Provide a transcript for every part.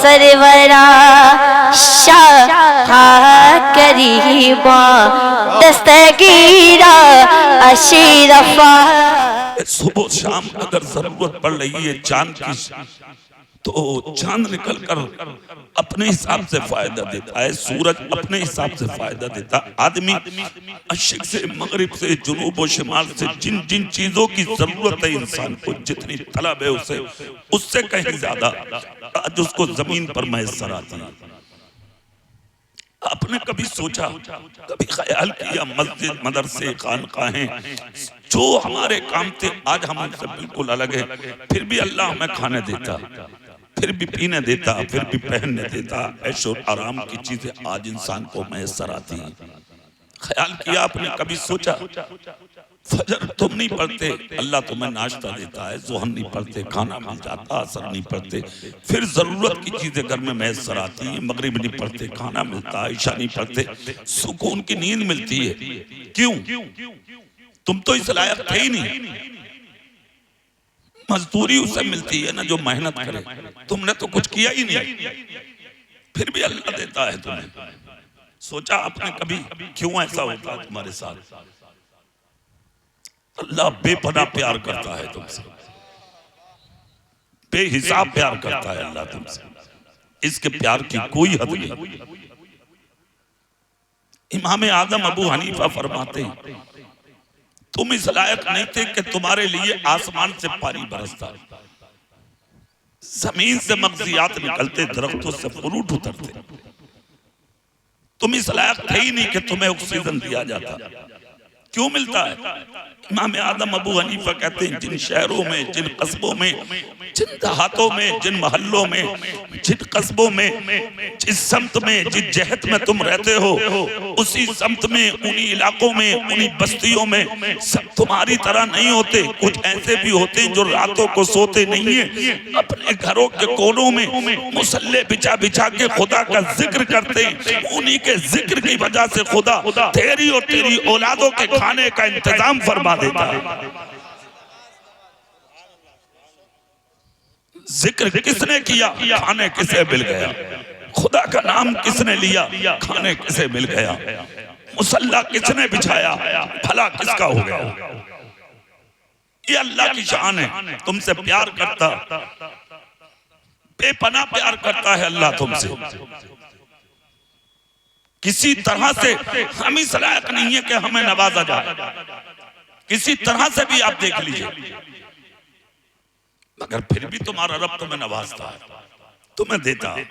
सरवरा शाह करीबा दस्तगीरा अशरफा। सुबह शाम अगर जरूरत पड़ रही है चांद की, तो चांद निकल कर अपने हिसाब से फायदा देता है, सूरज अपने हिसाब से फायदा देता है। आदमी मशरिक से मगरिब से जुनूब और शिमाल से जिन जिन चीजों की जरूरत है इंसान को, जितनी तलब है उसे, उससे कहीं ज्यादा आज उसको जमीन पर मैसर आती है। आपने कभी सोचा, कभी ख्याल किया, मस्जिद मदरसे खानकाहें जो हमारे काम थे आज हम उनसे बिल्कुल अलग है, फिर भी अल्लाह हमें खाने देता, फिर भी पीने देता, फिर भी पहनने देता, ऐशो आराम की चीजें आज इंसान को मैसर आती हैं। ख्याल किया आपने, कभी सोचा फजर तुम नहीं पढ़ते, अल्लाह तुम्हें नाश्ता देता है, ज़ोहर नहीं पढ़ते, खाना मिल जाता, असर नहीं पढ़ते, फिर जरूरत की चीजें घर में मैसर आती हैं, मगरिब नहीं पढ़ते, खाना मिलता, ईशा नहीं पढ़ते, सुकून की नींद मिलती है। क्यों? तुम तो इस लायक थे ही नहीं। मजदूरी उसे मिलती है ना जो मेहनत करे, तुमने तो कुछ किया ही नहीं, फिर भी अल्लाह देता है तुम्हें। सोचा आपने कभी क्यों ऐसा होता है तुम्हारे साथ? अल्लाह बेपनाह प्यार करता है तुमसे, बेहिसाब प्यार करता है अल्लाह तुमसे, इसके प्यार की कोई हद नहीं। इमाम आदम अबू हनीफा फरमाते हैं, तुम इस लायक नहीं थे कि तुम्हारे लिए आसमान से पानी बरसता, जमीन से मगजियात निकलते, दरख्तों से फ्रूट उतरते, तुम इस लायक थे ही नहीं कि तुम्हें ऑक्सीजन दिया जाता। क्यों मिलता है? इमाम आदम अबू हनीफा कहते हैं, जिन शहरों में, जिन कस्बों में, जिन देहातों में, जिन मोहल्लों में, जिन कस्बों में, जिस समत में, जिस जहत में तुम रहते हो, उसी समत में, उन्हीं इलाकों में, उन्हीं बस्तियों में सब तुम्हारी तरह नहीं होते। कुछ ऐसे भी होते हैं जो रातों को सोते नहीं है, अपने घरों के कोनों में मुसल्ले बिछा बिछा के खुदा का जिक्र करते हैं। उन्हीं के जिक्र की वजह से खुदा तेरी और तेरी औलादों के खाने का इंतजाम फरमा देता है। जिक्र किसने किया, खाने किसे मिल गया। खुदा का नाम किसने लिया, खाने किसे मिल गया। मुसल्ला किसने बिछाया, भला किसका हो गया। ये अल्लाह की शान है, तुमसे प्यार करता, बेपनाह प्यार करता है अल्लाह तुमसे। किसी तरह से हम इस लायक नहीं है कि हमें नवाजा जाए, किसी तरह से भी आप देख लीजिए, मगर फिर भी तुम्हारा रब तुम्हें नवाजता है, तुम्हें देता है।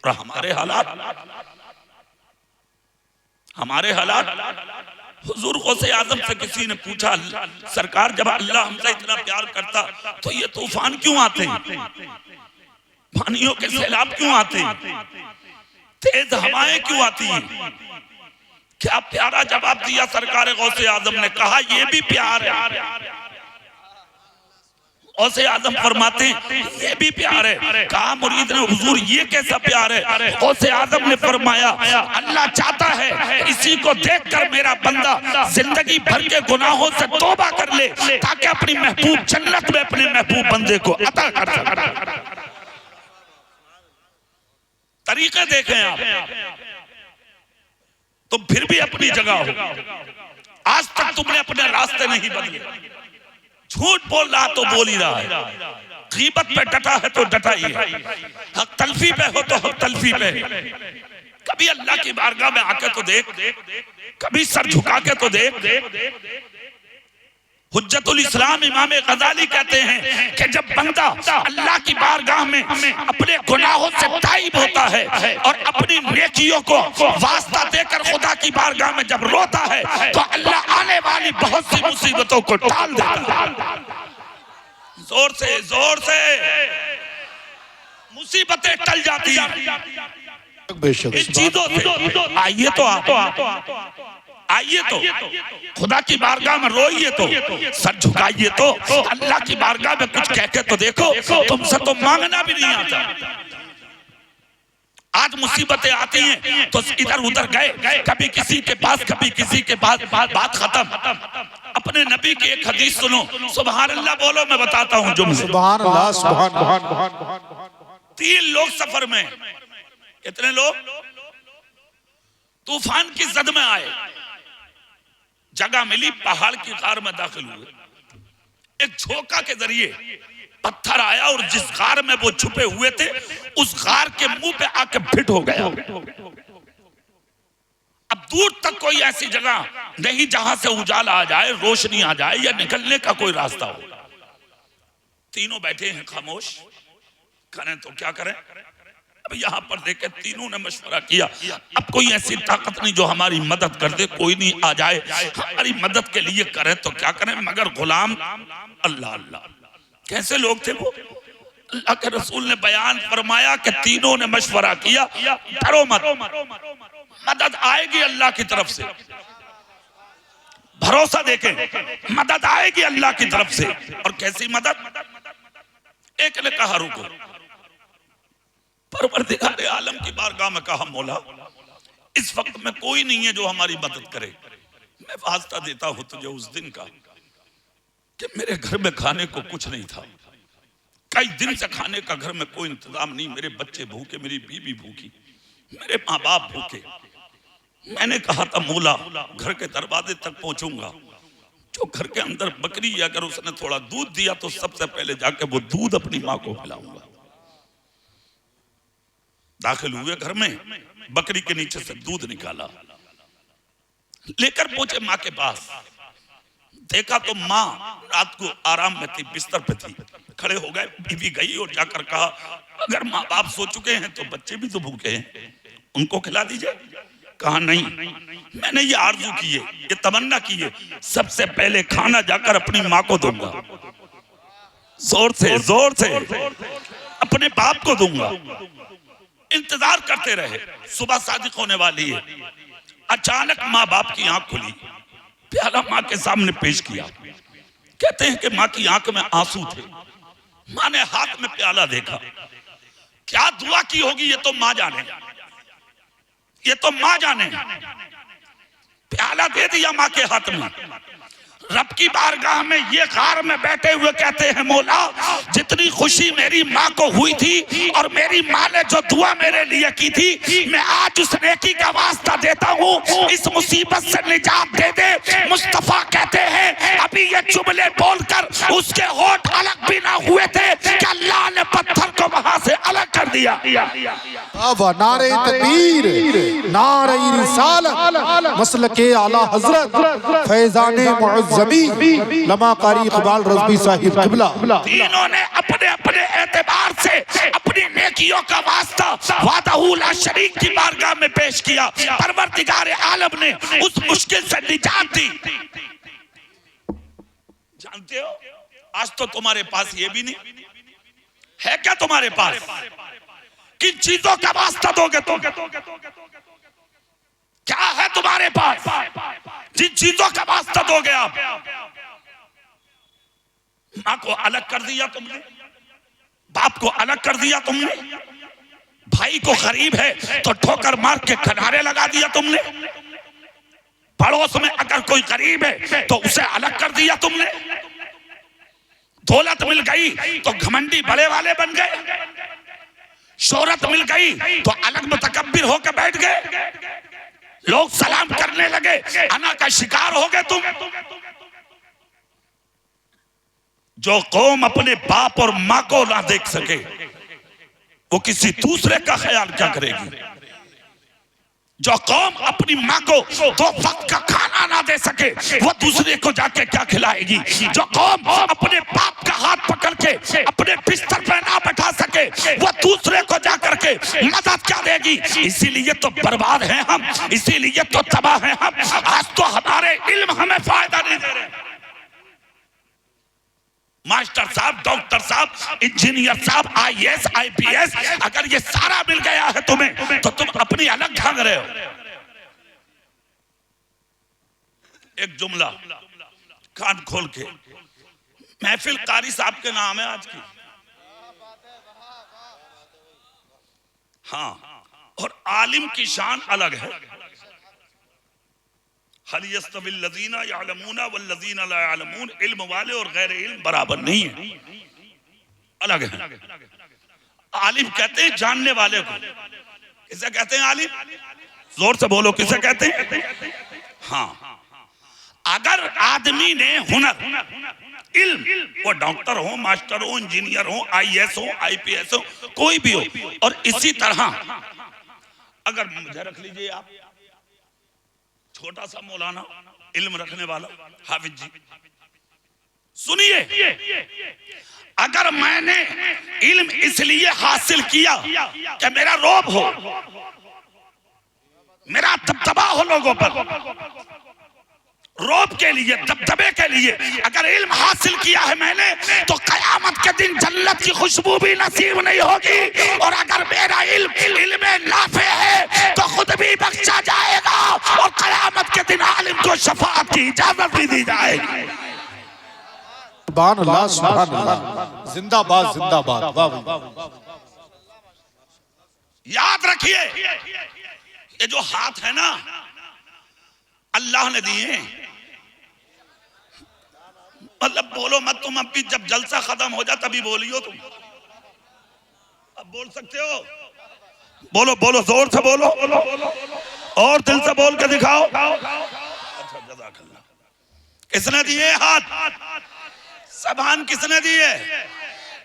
और हमारे हालात हुजूर गौसे आजम से किसी ने पूछा, सरकार जब अल्लाह हमसे इतना प्यार करता तो ये तूफान क्यों आते हैं, पानियों के सैलाब क्यों आते हैं, तेज हवाएं क्यों आती हैं? क्या प्यारा जवाब दिया सरकार गौसे आजम ने, कहा ये भी प्यार है। गौसे आजम फरमाते हैं ये भी प्यार है। कहा मुरीद ने, हुजूर ये कैसा प्यार है? गौसे आजम ने फरमाया, अल्लाह चाहता है इसी को देखकर मेरा बंदा जिंदगी भर के गुनाहों से तौबा कर ले, ताकि अपनी महबूब जन्नत में अपने महबूब बंदे को अता कर सके। तरीके देखें आप, तो फिर भी अपनी जगह हो। आज तक तुमने अपने रास्ते नहीं बदले, झूठ बोल रहा तो बोल ही रहा है, गीबत पे डटा है तो डटा ही है, हक तलफी पे हो तो हक तलफी पे। कभी अल्लाह की बारगाह में आके तो देख, कभी सर झुका के तो देख। हुज्जतुल इस्लाम इमाम गजाली कहते हैं कि जब बंदा अल्लाह की बारगाह में अपने गुनाहों से ताइब होता है और अपनी नेकियों को वास्ता देकर खुदा की बारगाह में जब रोता है, तो अल्लाह आने वाली बहुत सी मुसीबतों को टाल देता है। जोर से मुसीबतें टल जाती हैं इन चीजों से। आइए तो आइए तो खुदा की बारगाह में रोइए, तो सर झुकाइए, तो अल्लाह की बारगाह में कुछ कहके तो देखो। तुमसे तो मांगना भी नहीं आता। आज मुसीबतें आती हैं तो इधर उधर गए, कभी किसी के पास, कभी किसी के पास, बात खत्म। अपने नबी की एक हदीस सुनो, सुभान अल्लाह बोलो, मैं बताता हूँ जुमले। सुभान अल्लाह, सुभान 3 लोग सफर में, कितने लोग तूफान की जद में आए, जगह मिली, पहाड़ की गार में दाखिल हुए। एक झोंका के जरिए पत्थर आया और जिस गार में वो छुपे हुए थे उस गार के मुंह पे आके फिट हो गया। अब दूर तक कोई ऐसी जगह नहीं जहां से उजाला आ जाए, रोशनी आ जाए या निकलने का कोई रास्ता हो। तीनों बैठे हैं खामोश, करें तो क्या करें। अब यहां पर देखे तीनों ने मशवरा किया, अब कोई ऐसी ताकत नहीं जो हमारी मदद कर दे, कोई नहीं आ जाए हमारी मदद के लिए, करें तो क्या करें, मगर गुलाम अल्लाह अल्लाह। कैसे लोग थे वो? अल्लाह के रसूल ने बयान फरमाया कि तीनों ने मशवरा किया, डरो मत, मदद आएगी अल्लाह की तरफ से, भरोसा देखें, मदद आएगी अल्लाह की तरफ से। और कैसी मदद? एक ने कहा रुको, परवरदिगार आलम की बारगाह में कहा मौला इस वक्त में कोई नहीं है जो हमारी मदद करे। मैं वास्ता देता हूं तुझे उस दिन का कि मेरे घर में खाने को कुछ नहीं था, कई दिन से खाने का घर में कोई इंतजाम नहीं, मेरे बच्चे भूखे, मेरी बीवी भूखी, मेरे माँ बाप भूखे। मैंने कहा था मौला घर के दरवाजे तक पहुंचूंगा, जो घर के अंदर बकरी अगर उसने थोड़ा दूध दिया तो सबसे पहले जाके वो दूध अपनी माँ को पिलाऊंगा। दाखिल हुए घर में, बकरी के नीचे से दूध निकाला, लेकर पहुंचे माँ के पास, देखा तो माँ रात को आराम में थी, बिस्तर पे थी। खड़े हो गए, बीवी गई और जाकर कहा अगर माँ बाप सो चुके हैं तो बच्चे भी तो भूखे हैं, उनको खिला दीजिए। कहा नहीं, मैंने ये आरज़ू की है, ये तमन्ना की है, सबसे पहले खाना जाकर अपनी माँ को दूंगा, जोर से अपने बाप को दूंगा। इंतजार करते रहे, सुबह सादिक होने वाली है। अचानक माँ बाप की आंख खुली, प्याला माँ के सामने पेश किया। कहते हैं कि माँ की आंख में आंसू थे। माँ ने हाथ में प्याला देखा, क्या दुआ की होगी ये तो माँ जाने, ये तो माँ जाने। प्याला दे दिया माँ के हाथ में। रब की बारगाह में ये गार में बैठे हुए कहते हैं मौला जितनी खुशी मेरी माँ को हुई थी और मेरी माँ ने जो दुआ मेरे लिए की थी, मैं आज उस नेकी का वास्ता देता हूँ, इस मुसीबत से निजात दे दे। मुस्तफा कहते हैं अभी ये जुमले बोलकर उसके होठ अलग भी ना हुए थे कि अल्लाह ने पत्थर को वहां से अलग कर दिया। नारे तकबीर, नारे रिसालत, मसलके आला हजरत फैजाने मुअज़्ज़मी लमा कारी इक़बाल रज़वी साहिब क़िबला। तीनों ने अपने अपने एतबार से अपनी नेकियों का वास्ता वादहू ला शरीक की बारगाह में पेश किया। परवरदिगार आलम ने उस मुश्किल से निजात दी। जानते हो आज तो तुम्हारे पास ये भी नहीं है, क्या तुम्हारे पास? किन चीजों का वास्ता दोगे तुम? क्या है तुम्हारे पास जिन चीजों का वास्ता दोगे आप? माँ को अलग कर दिया तुमने, बाप को अलग कर दिया तुमने, भाई को गरीब है तो ठोकर मार के किनारे लगा दिया तुमने, पड़ोस में अगर कोई गरीब है तो उसे अलग कर दिया तुमने, दौलत मिल गई तो घमंडी बड़े वाले बन गए, शोहरत मिल गई तो अलग मुतकब्बिर होकर बैठ गए, लोग सलाम करने लगे, अना का शिकार हो गए तुम। जो कौम अपने बाप और माँ को ना देख सके वो किसी दूसरे का ख्याल क्या करेगी? जो कौम अपनी माँ को 2 वक्त का खाना ना दे सके वो दूसरे को जाके क्या खिलाएगी? जो कौम अपने बाप का हाथ पकड़ के अपने बिस्तर पे ना बैठा सके वो दूसरे को जाकर के मदद क्या देगी? इसीलिए तो बर्बाद हैं हम, इसीलिए तो तबाह हैं हम। आज तो हमारे इल्म हमें फायदा नहीं दे रहे। मास्टर साहब, डॉक्टर साहब, इंजीनियर साहब, IAS IPS, अगर ये सारा मिल गया है तुम्हें तो तुम अपनी अलग भाग रहे हो। एक जुमला कान खोल के, महफिल कारी साहब के नाम है आज की, हाँ, और आलिम की शान अलग है। हल यस्तविल लज़ीना यअलमूना वल लज़ीना ला यअलमून, इल्म वाले और गैर इल्म बराबर नहीं है, अलग है। आलिम कहते हैं जानने वाले को। किसे कहते हैं आलिम? जोर से बोलो, किसे कहते हैं? हाँ, अगर आदमी ने हुनर, इल्म, वो डॉक्टर हो, मास्टर हो, इंजीनियर हो, आईएएस हो, आईपीएस हो, कोई भी हो, और इसी तरह अगर मुझे रख लीजिए आप, छोटा सा मौलाना, इल्म रखने वाला, हाफिज जी, सुनिए, अगर मैंने इल्म इसलिए हासिल किया कि मेरा रोब हो, मेरा दबदबा हो लोगों पर, रोब के लिए, दबदबे के लिए अगर इल्म हासिल किया है मैंने, तो कयामत के दिन जन्नत की खुशबू भी नसीब नहीं होगी। और अगर मेरा इल्म नाफे है तो खुद भी बख्शा जाएगा और कयामत के दिन आलिम को शफाअत की इजाजत भी दी जाएगी। सुभान अल्लाह, सुभान अल्लाह, जिंदाबाद जिंदाबाद। वाह, याद रखिए, ये जो हाथ है ना, अल्लाह ने दिए। मतलब बोलो मत तुम, अब भी जब जलसा खत्म हो जाए तभी बोलियो तुम। अब बोल सकते हो? बोलो बोलो, जोर से बोलो और दिल से बोल के दिखाओ। अच्छा, जज़ाकल्लाह। किसने दिए हाथ? ज़बान किसने दिए?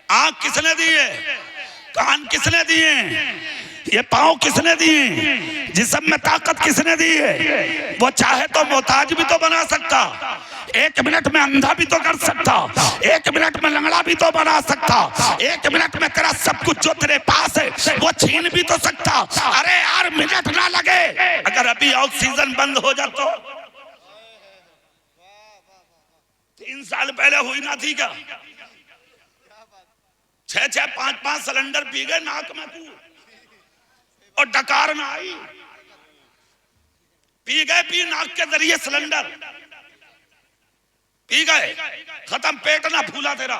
आंख किसने दिए? कान किसने दिए? ये पांव किसने दिए? जिस्म में ताकत किसने दी है? वो चाहे तो मोहताज भी तो बना सकता, एक मिनट में अंधा भी तो कर सकता, एक मिनट में लंगड़ा भी तो बना सकता, एक मिनट में तेरा सब कुछ जो तेरे पास है वो छीन भी तो सकता। अरे यार, मिनट ना लगे। अगर अभी ऑक्सीजन बंद हो जाए तो 3 साल पहले हुई ना थी क्या? 6-6, 5-5 सिलेंडर पी गए नाक में तू, और डकार ना आई, पी गए, पी नाक के जरिए सिलेंडर पी गए, खत्म, पेट ना फूला तेरा।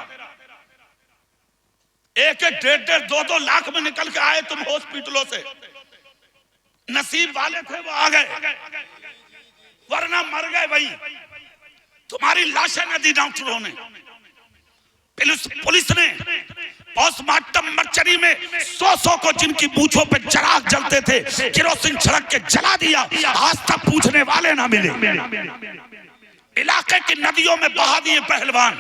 1-1, 1.5, 2-2 लाख में निकल के आए तुम हॉस्पिटलों से, नसीब वाले थे वो आ गए, वरना मर गए भाई। तुम्हारी लाशें न दी डॉक्टरों ने, पुलिस ने पोस्टमार्टम मर्चरी में 100 को जिनकी मूंछों पे चिराग जलते थे केरोसिन छिड़क के जला दिया, आज तक पूछने वाले ना मिले। इलाके की नदियों में बहा दिए पहलवान,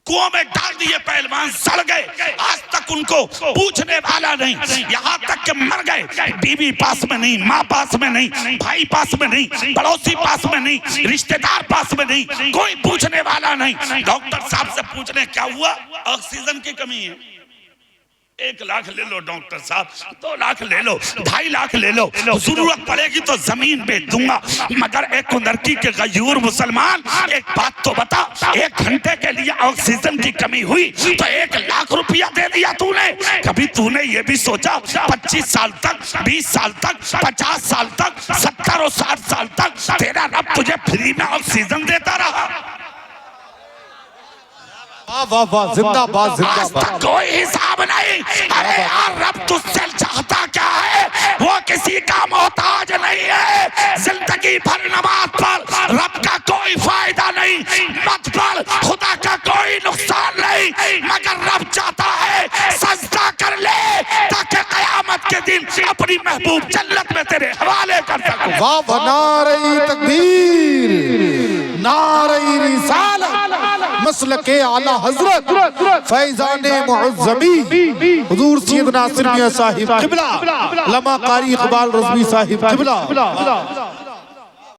कुओं में डाल दिए पहलवान, सड़ गए, आज तक उनको पूछने वाला नहीं। यहाँ तक कि मर गए, बीवी पास में नहीं, माँ पास में नहीं, भाई पास में नहीं, पड़ोसी पास में नहीं, रिश्तेदार पास में नहीं, कोई पूछने वाला नहीं। डॉक्टर साहब से पूछने क्या हुआ? ऑक्सीजन की कमी है। 1 लाख ले लो डॉक्टर साहब, 2 लाख ले लो, 2.5 लाख ले लो, जरूरत पड़ेगी तो जमीन बेच दूंगा। मगर एक लड़की के गयूर मुसलमान, एक बात तो बता, 1 घंटे के लिए ऑक्सीजन की कमी हुई तो 1 लाख रुपया दे दिया तूने। कभी तूने ये भी सोचा 25 साल तक, 20 साल तक, 50 साल तक, 70 और 60 साल तक तेरा रब तुझे फ्री में ऑक्सीजन देता रहा? वाह वाह वाह, जिंदाबाद जिंदाबाद। कोई हिसाब नहीं। अरे यार, रब तुझसे चाहता क्या है? वो किसी का मोहताज नहीं है। जिंदगी भर नमाज पढ़, रब का कोई फायदा नहीं, मत पढ़, खुदा का कोई नुकसान नहीं, मगर रब चाहता है सजदा कर ले ताकि कयामत के दिन अपनी महबूब जन्नत में तेरे हवाले कर सकूं। वाह वाह, नारे तकबीर, नारे रिसालत, मसलके आला हजरत फैजाने मुअज़्ज़मी हुजूर सैयद नासिर मियां साहिब क़िबला, लमा कारी इक़बाल रज़वी साहिब क़िबला।